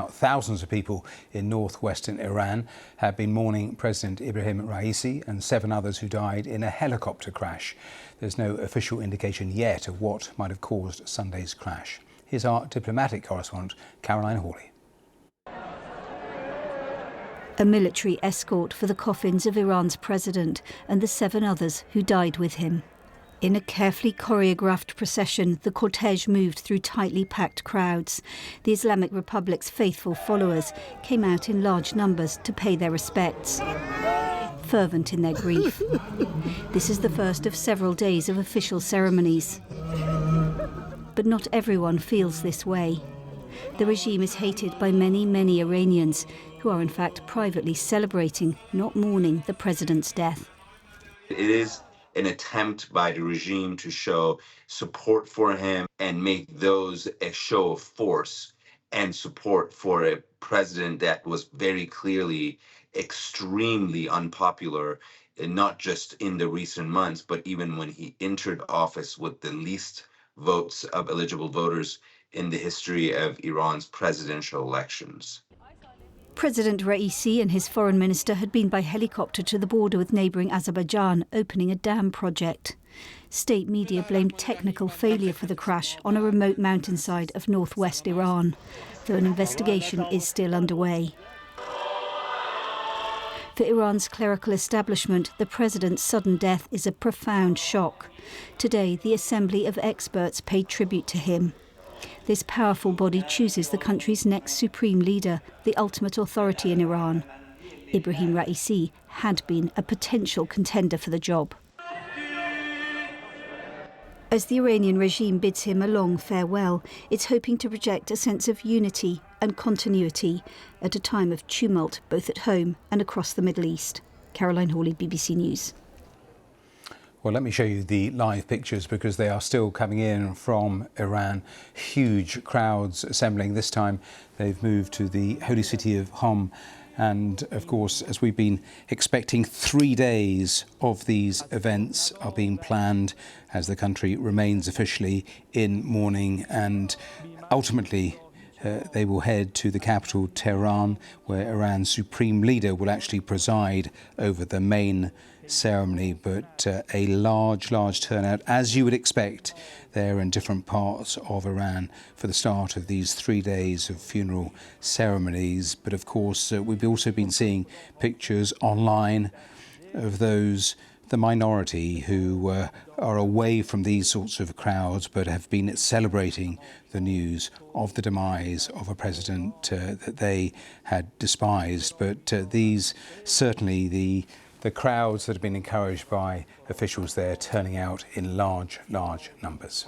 out. Thousands of people in northwestern Iran have been mourning President Ibrahim Raisi and 7 others who died in a helicopter crash. There's no official indication yet of what might have caused Sunday's crash. Here's our diplomatic correspondent, Caroline Hawley. A military escort for the coffins of Iran's president and the 7 others who died with him. In a carefully choreographed procession, the cortege moved through tightly packed crowds. The Islamic Republic's faithful followers came out in large numbers to pay their respects, fervent in their grief. This is the first of several days of official ceremonies. But not everyone feels this way. The regime is hated by many Iranians who are in fact privately celebrating, not mourning, the president's death. It is an attempt by the regime to show support for him and make those a show of force and support for a president that was very clearly extremely unpopular, and not just in the recent months, but even when he entered office with the least votes of eligible voters in the history of Iran's presidential elections. President Raisi and his foreign minister had been by helicopter to the border with neighbouring Azerbaijan, opening a dam project. State media blamed technical failure for the crash on a remote mountainside of northwest Iran, though an investigation is still underway. For Iran's clerical establishment, the president's sudden death is a profound shock. Today, the Assembly of Experts paid tribute to him. This powerful body chooses the country's next supreme leader, the ultimate authority in Iran. Ibrahim Raisi had been a potential contender for the job. As the Iranian regime bids him a long farewell, it's hoping to project a sense of unity and continuity at a time of tumult both at home and across the Middle East. Caroline Hawley, BBC News. Well, let me show you the live pictures because they are still coming in from Iran. Huge crowds assembling. This time they've moved to the holy city of Qom. And of course, as we've been expecting, 3 days of these events are being planned as the country remains officially in mourning, and ultimately they will head to the capital, Tehran, where Iran's supreme leader will actually preside over the main ceremony. But a large turnout, as you would expect, there in different parts of Iran for the start of these 3 days of funeral ceremonies. But of course, we've also been seeing pictures online of those, the minority, who are away from these sorts of crowds but have been celebrating the news of the demise of a president that they had despised. But these certainly the crowds that have been encouraged by officials there turning out in large numbers.